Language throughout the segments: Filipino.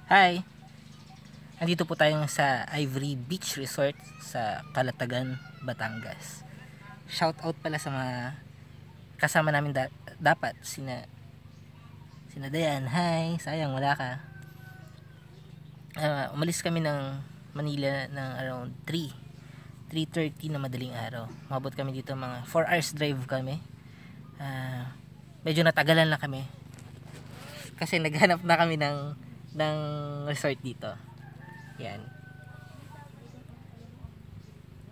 Hi! Andito po tayo sa Ivory Beach Resort sa Calatagan, Batangas. Shout out pala sa mga kasama namin dapat sina Dayan. Hi! Sayang wala ka. Umalis kami ng Manila ng around 3:30 na madaling araw. Mabot kami dito mga 4 hours drive kami. Medyo natagalan na kami kasi naghanap na kami ng resort dito. Yan.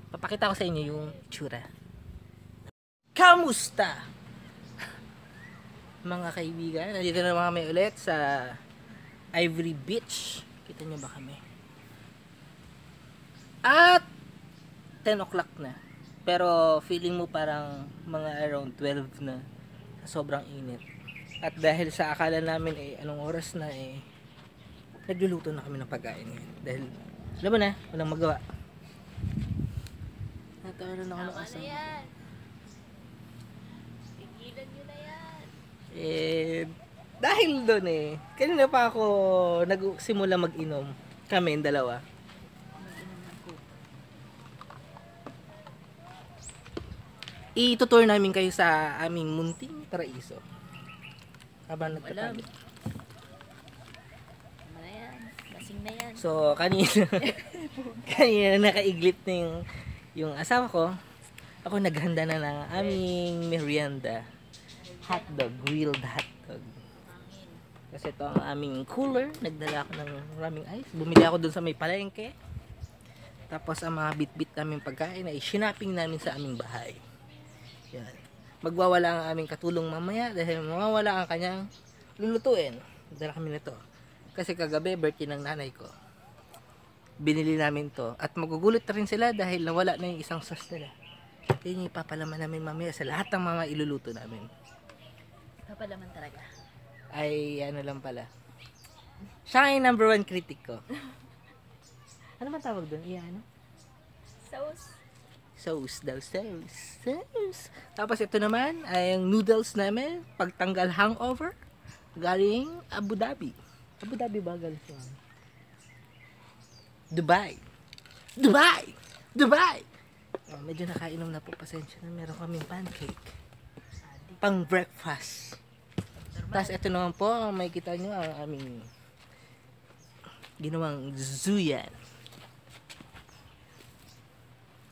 Papakita ko sa inyo yung tsura. Kamusta? Mga kaibigan, nandito na kami ulit sa Ivory Beach. Kita nyo ba kami? At 10 o'clock na. Pero feeling mo parang mga around 12 na. Sobrang init. At dahil sa akala namin anong oras na nagluluto na kami ng pagkain ngayon. Dahil alam mo na, walang magawa. Natawaran ako ng asang. Pigilan nyo na yan. Dahil doon kanina pa ako nagsimula mag-inom. Kami, dalawa. Itutour namin kayo sa aming munting paraiso. Habang nagtatapos. Tama na yan. Lasing na yan. So, kanina nakaiglip na yung asawa ko. Ako naghanda na ng aming merienda. Hotdog, grilled hotdog. Kasi ito ang aming cooler. Nagdala ako ng maraming ice. Bumili ako dun sa may palengke. Tapos ang mga bit-bit namin pagkain ay shinaping namin sa aming bahay. Yan. Magwawala ang aming katulong mamaya dahil mawawala ang kanyang lulutuin. Dala kami nito. Kasi kagabi, birthday ng nanay ko. Binili namin to. At magugulat na rin sila dahil nawala na yung isang sauce nila. Yun yung ipapalaman namin mamaya sa lahat ng mga iluluto namin. Papalaman talaga. Ay, ano lang pala. Siya ang number 1 critic ko. Ano man tawag doon? Ano? Sauce. Sauce daw. Sauce. Tapos ito naman ay yung noodles namin. Pagtanggal hangover. Galing Abu Dhabi. Abu Dhabi ba galing siya? Dubai! Medyo nakainom na po. Pasensya na. Meron kaming pancake. Pang breakfast. Tapos ito naman po. May kita nyo ang aming ginawang zuyan.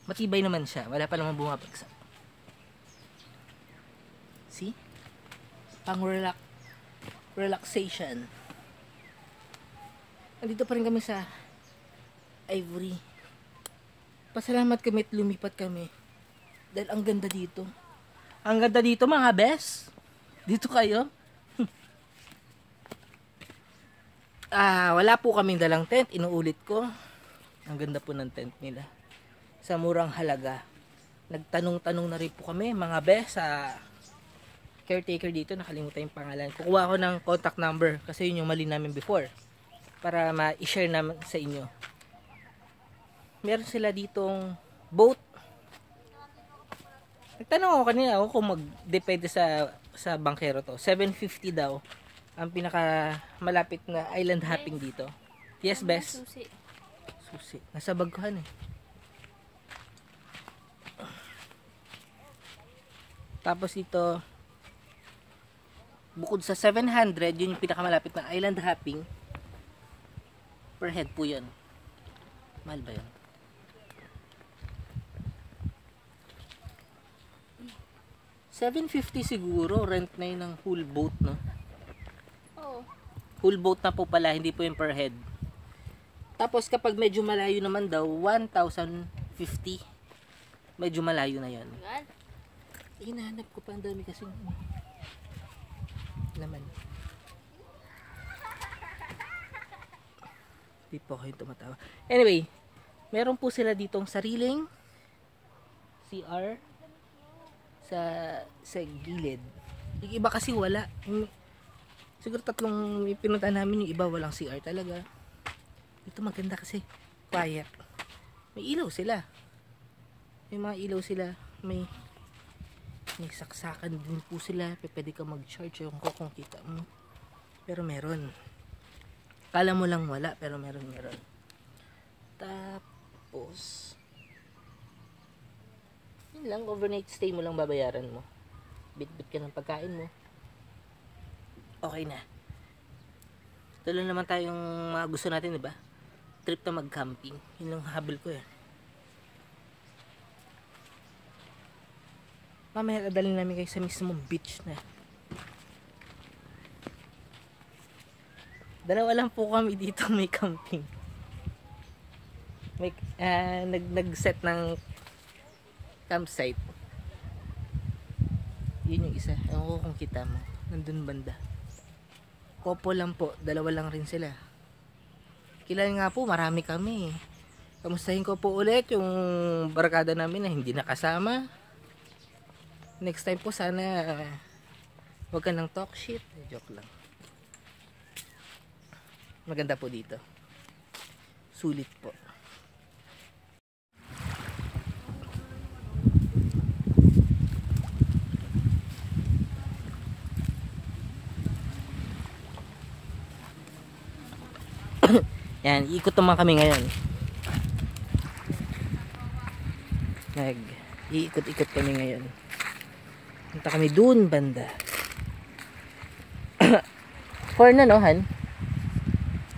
Matibay naman siya. Wala pa naman bumabagsak. See? Pang relaxation. Nandito pa rin kami sa Ivory. Pasalamat kami at lumipat kami. Dahil ang ganda dito. Ang ganda dito mga bes. Dito kayo. Wala po kaming dalang tent. Inuulit ko. Ang ganda po ng tent nila. Sa murang halaga. Nagtanong-tanong na rin po kami mga bes sa caretaker dito. Nakalimutan yung pangalan. Kukuha ko ng contact number kasi yun yung mali namin before. Para ma-share naman sa inyo. Meron sila ditong boat. Nagtanong ako kanina kung mag-depende sa bangkero to. 750 daw ang pinaka malapit na island hopping dito. Yes, best. Susi. Nasa Bagkuhan Tapos ito, bukod sa 700, yun yung pinakamalapit na island hopping. Per head po yun. Mahal ba yun? $750 siguro, rent na yun ng whole boat, no? Oo. Whole boat na po pala, hindi po yung per head. Tapos kapag medyo malayo naman daw, 1,050. Medyo malayo na yan. Yan. Hinahanap ko pa, ang dami kasi naman. Di po kayo tumatawa. Anyway, meron po sila ditong sariling CR sa gilid. Yung iba kasi wala. Siguro tatlong pinunta namin, yung iba walang CR talaga. Ito maganda kasi quiet. May ilaw sila. May mga ilaw sila. May saksakan din po sila. Pwede ka mag-charge yung kung kita mo. Pero meron. Kala mo lang wala, pero meron. Tapos, yun lang, overnight stay mo lang babayaran mo. Bit-bit ka ng pagkain mo. Okay na. Tuloy naman tayong mga gusto natin, diba? Trip na mag-camping. Yun lang habol ko eh. Mamaya dadalhin namin kayo sa mismong beach na. Dalawa lang po kami dito may camping. May nag-set ng campsite. Yun yung isa. Ewan ko kung kita mo. Nandun banda. Kopo lang po. Dalawa lang rin sila. Kailan nga po, marami kami. Kamustahin ko po ulit yung barkada namin na hindi nakasama. Next time po sana wag ka nang talk shit. Joke lang. Maganda po dito. Sulit po. Yan, ikot naman kami ngayon. Iikot-ikot kami ngayon. Punta kami dun banda. For na no, Han?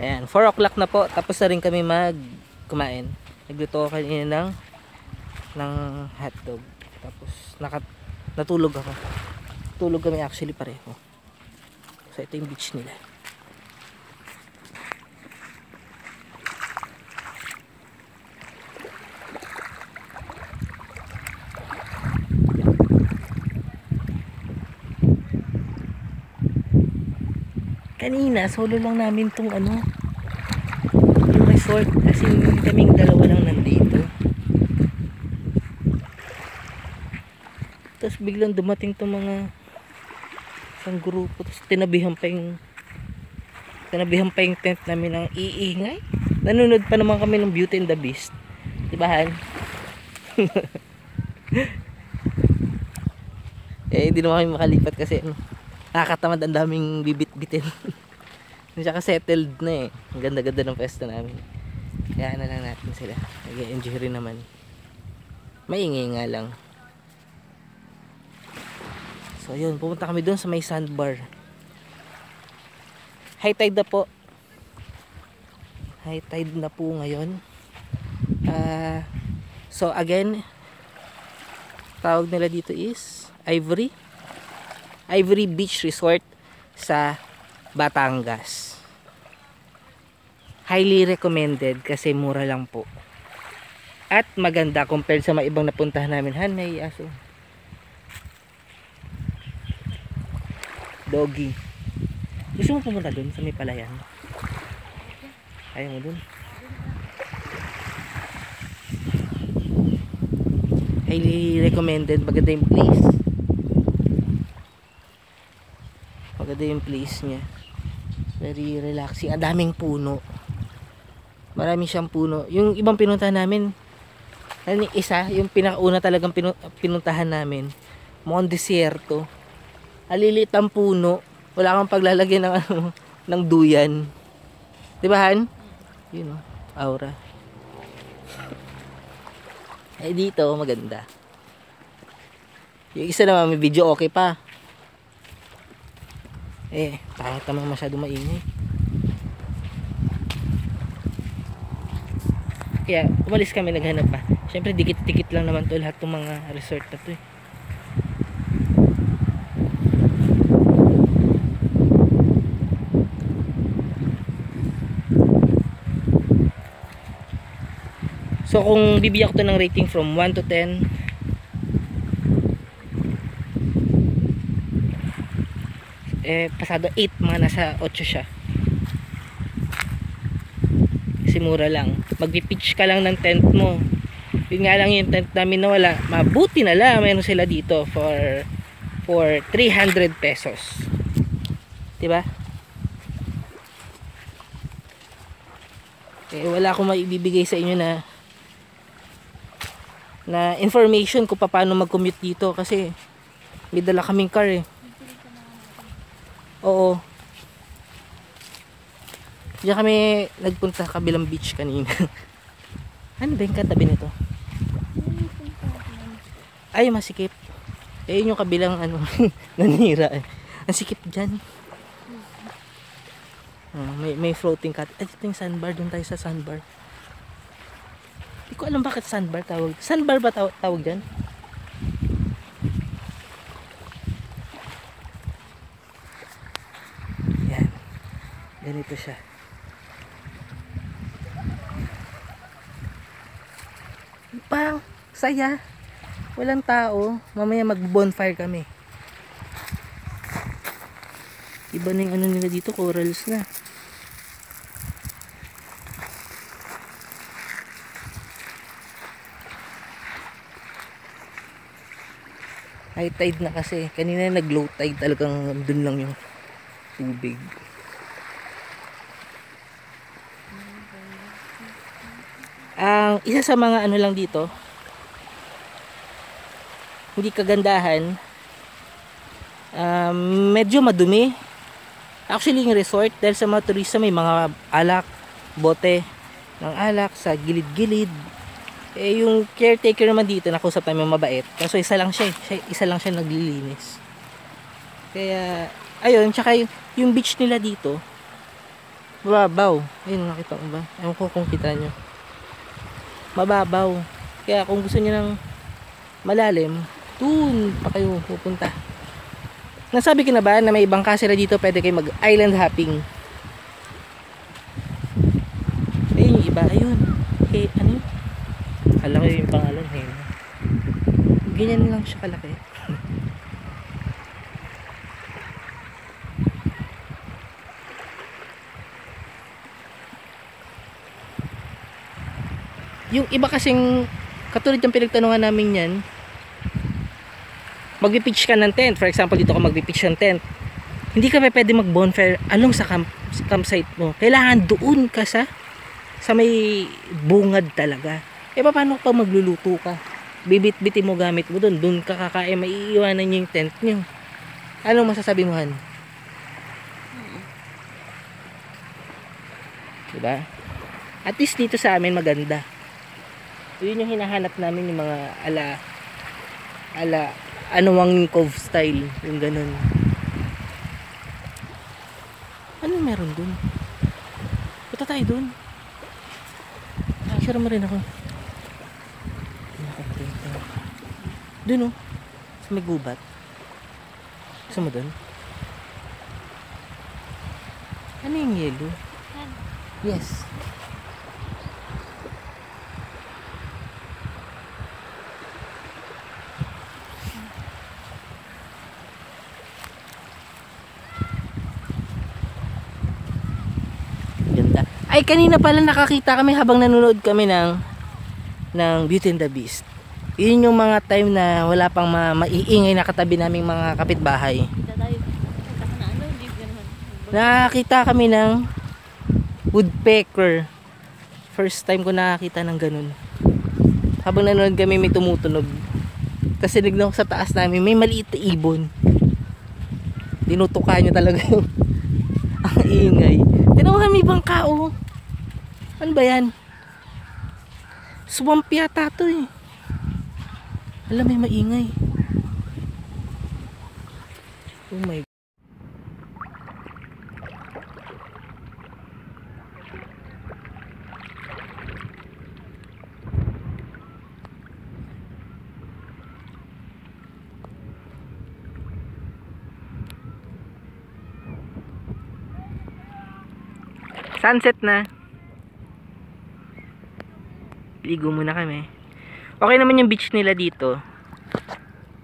Ayan, 4 o'clock na po. Tapos na rin kami kumain. Nagluto ako kanina ng hotdog. Tapos natulog ako. Tulog kami actually pareho. So ito yung beach nila. Kanina, solo lang namin tong yung resort. Kasi kaming dalawa lang nandito. Tapos biglang dumating tong mga isang grupo. Tapos tinabihan pa yung tent namin ng iingay. Nanonood pa naman kami ng Beauty and the Beast. Diba, Han? Hindi naman kami makalipat kasi nakakatamad, ang daming bibit-bitin. Tsaka settled na eh. Ang ganda-ganda ng pwesto namin. Kaya na lang natin sila. Nag-enjoy rin naman. Maingay nga lang. So yun, pumunta kami doon sa may sandbar. High tide na po. High tide na po ngayon. So again, tawag nila dito is Ivory Beach Resort sa Batangas. Highly recommended kasi mura lang po. At maganda compared sa mga ibang napuntahan namin. Han, may aso. Doggy. Gusto mo pumunta dun sa may palayan? Ayaw mo dun? Highly recommended. Maganda yung place. Maganda yung place niya. Very relaxing. Ang daming puno. Marami siyang puno. Yung ibang pinuntahan namin, yung pinakauna talagang pinuntahan namin, Mount Desierto. Alilit ang puno. Wala kang paglalagyan ng ng duyan. Di ba, Han? Yun, aura. Dito maganda. Yung isa naman may video okay pa. Pangit naman masyado maingay. Kaya umalis kami, naghanap pa. Siyempre dikit-dikit lang naman to lahat ng mga resort na to eh. So kung bibigyan ko to ng rating from 1 to 10, pasado 8, mga nasa 8 siya. Kasi mura lang. Magpipitch ka lang ng tent mo. Yun nga lang yung tent namin na wala. Mabuti na lang mayroon sila dito for 300 pesos. Diba? Wala akong maibibigay sa inyo na information kung paano mag-commute dito kasi may dala kaming car eh. Oo. Diyan kami nagpunta sa kabilang beach kanina. Ano ba yung katabi nito? Ay, masikip. Eh, yun yung kabilang ano, nanira eh. Ang sikip dyan. May floating cat. Ay, ito yung sandbar. Doon tayo sa sandbar. Hindi ko alam bakit sandbar tawag. Sandbar ba tawag dyan? Yan. Ganito siya. Pang, saya. Walang tao. Mamaya mag-bonfire kami. Iba na yung ano nila dito, corals na. High tide na kasi. Kanina nag-low tide, talagang dun lang yung tubig. Ang isa sa mga ano lang dito, hindi kagandahan, medyo madumi. Actually yung resort, dahil sa mga turista may mga alak, bote ng alak sa gilid-gilid. Eh yung caretaker naman dito, nakausap namin mabait, kaso isa lang siya naglilinis. Kaya ayun, tsaka yung beach nila dito mababaw. Ayun, nakita mo ba? Ewan ko kung kita nyo, mababaw. Kaya kung gusto niyo ng malalim, dun pa kayo pupunta. Nasabi ko na ba na may bangka sila dito, pwede kayo mag island hopping. Ayun yung iba, ayun. Eh, ano? Alam ko yung pangalan, eh. Ganyan lang siya kalaki. Yung iba kasing, katulad yung pinagtanungan namin yan, magpipitch ka ng tent. For example, dito ka magpipitch ng tent. Hindi ka pwede mag-bonfire along sa campsite mo. Kailangan doon ka sa may bungad talaga. Eh, paano pa magluluto ka? Bibit-bitin mo gamit mo doon. Doon ka kakain, maiiwanan nyo yung tent nyo. Anong masasabi mo, Han? Diba? At least dito sa amin maganda. Yun yung hinahanap namin, yung mga ala Anuwang Cove style, yung ganun. Ano meron dun? Punta tayo dun. Picture mo rin ako. Dun, oh, sa may gubat. Gusto mo dun? Ano yung yellow? Yes. Ganda. Ay, kanina pala nakakita kami habang nanonood kami ng Beauty and the Beast. Yun yung mga time na wala pang maiingay na katabi naming mga kapitbahay. Nakakita kami ng woodpecker. First time ko nakakita ng ganun. Habang nanonood kami, may tumutunog. Kasi nagnan ko sa taas namin, may maliit na ibon. Tinutukan nyo talaga yung ang ingay. Tinawahan, may bangka, oh. Ano ba yan? Swamp yata to, eh. Alam, may maingay. Oh my God. Sunset na. Ligo muna kami. Okay naman yung beach nila dito.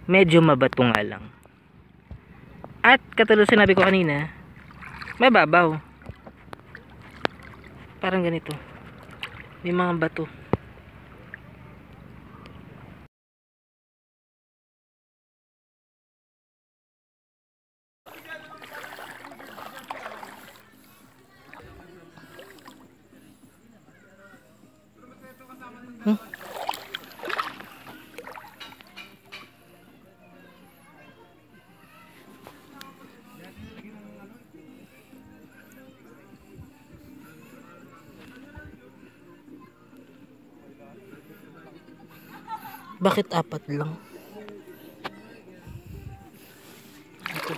Medyo mabato nga lang. At katulad sinabi ko kanina, mababaw. Parang ganito. May mga bato. Bakit apat lang? Ito.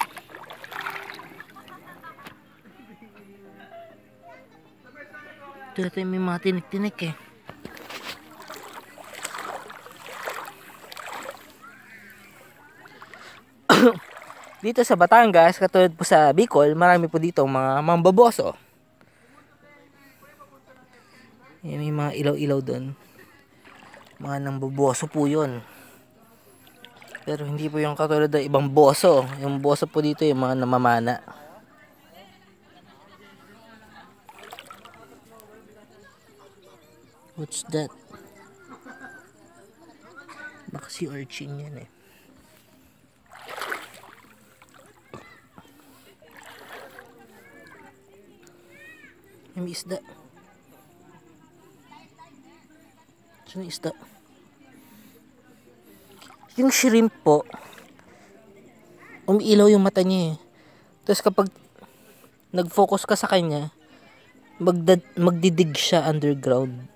Dito may mga tinik-tinik eh. Dito sa Batangas, katulad po sa Bicol, marami po dito mga mambaboso. May mga ilaw-ilaw doon. Mga nambaboso po yun. Pero hindi po yung katulad ng ibang boso. Yung boso po dito yung mga namamana. What's that? Baka si urchin yan eh. May isda. Saan yung isda? Yung shrimp po, umiilaw yung mata niya eh. Tapos kapag nag-focus ka sa kanya, magdidig siya underground.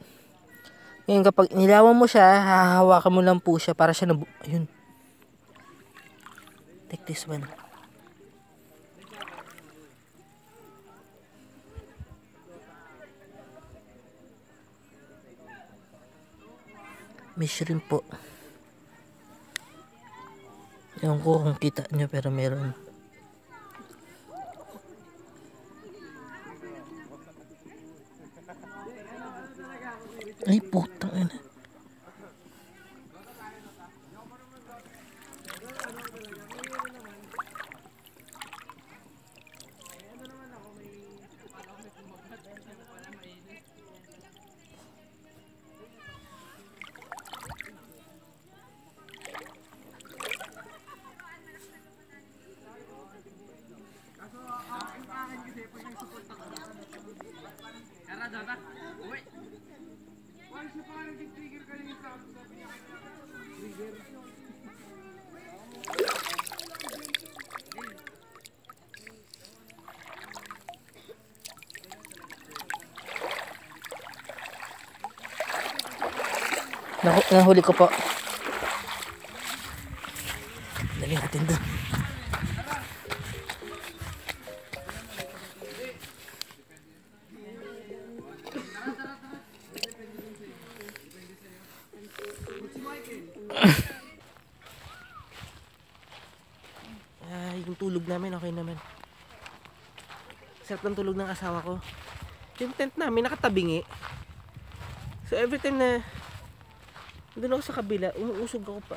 Ngayon kapag nilawan mo siya, hahawakan mo lang po siya para siya ayun. Take this one. May shrimp po. Ewan ko kung kita nyo pero meron. Ay putang ina. Nahuli ko po. Dali natin doon. Yung tulog namin okay naman. Sarap ng tulog ng asawa ko. Yung tent namin nakatabingi. So every time na doon ako sa kabila, umuusog ako pa.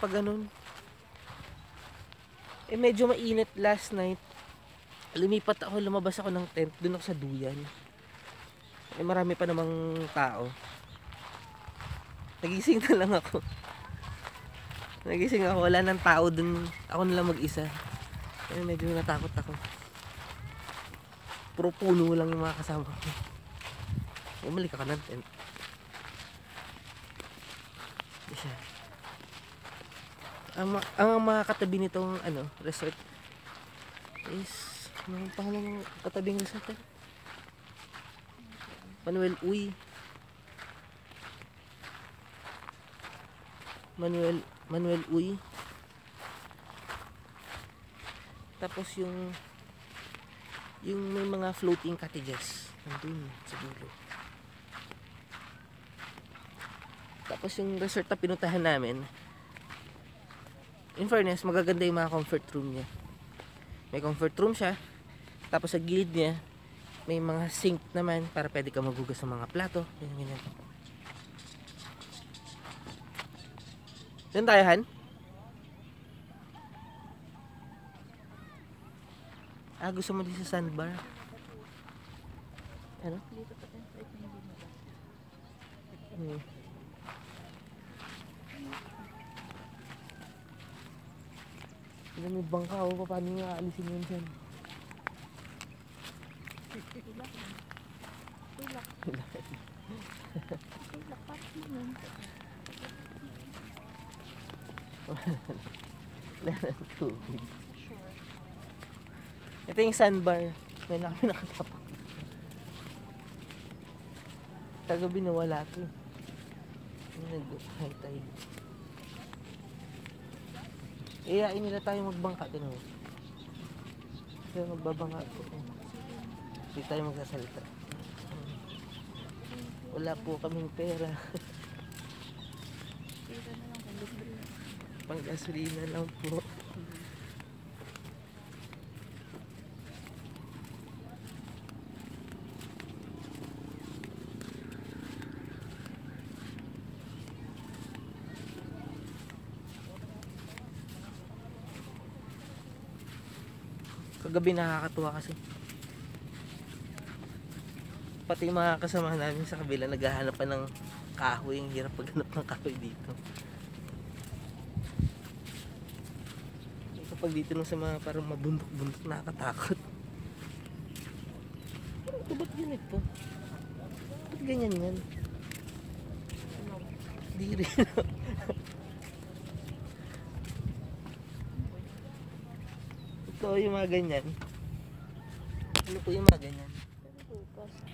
Pag ganun. Eh medyo mainit last night. Lumabas ako ng tent. Doon ako sa duyan. Eh marami pa namang tao. Nagising na lang ako. Wala nang tao doon. Ako na lang mag-isa. Eh medyo natakot ako. Puro puno lang yung mga kasama ko. Bumalik ako ng tent. Siya. Ang mga katabi nitong resort is anong pangalan ng katabing resort eh? Manuel Uy. Tapos yung may mga floating cottages nandun sa dulo. Tapos yung resort na pinuntahan namin, in fairness, magaganda yung mga comfort room niya. May comfort room siya. Tapos sa gilid niya, may mga sink naman para pwede ka maghugas ng mga plato. Ganyan. Doon tayo, Han? Gusto mo din sa sandbar? Ano? Dito pa tayo. Ilan may bangka o paano nga aalisin yun dyan? Tulak. Wala ng tubig. Ito yung sandbar. May na kami nakatapak. Kagabi nawala ko. Nag-high tide. Iyain nila tayo magbangka din mo. Kaya magbabangka po. Hindi tayo magsasalita. Wala po kaming pera. Pira na lang kung libre. Pang-gasolina lang po. Kagabi nakakatuwa kasi. Pati yung mga kasama namin sa kabila naghahanap pa ng kahoy. Ang hirap paghanap ng kahoy dito. Kapag dito nung sa mga parang mabundok-bundok nakakatakot. Ito ba't ganito? Ba't ganyan yan? Di rin. Ito yung mga ganyan. Ano po yung mga ganyan? Bukas.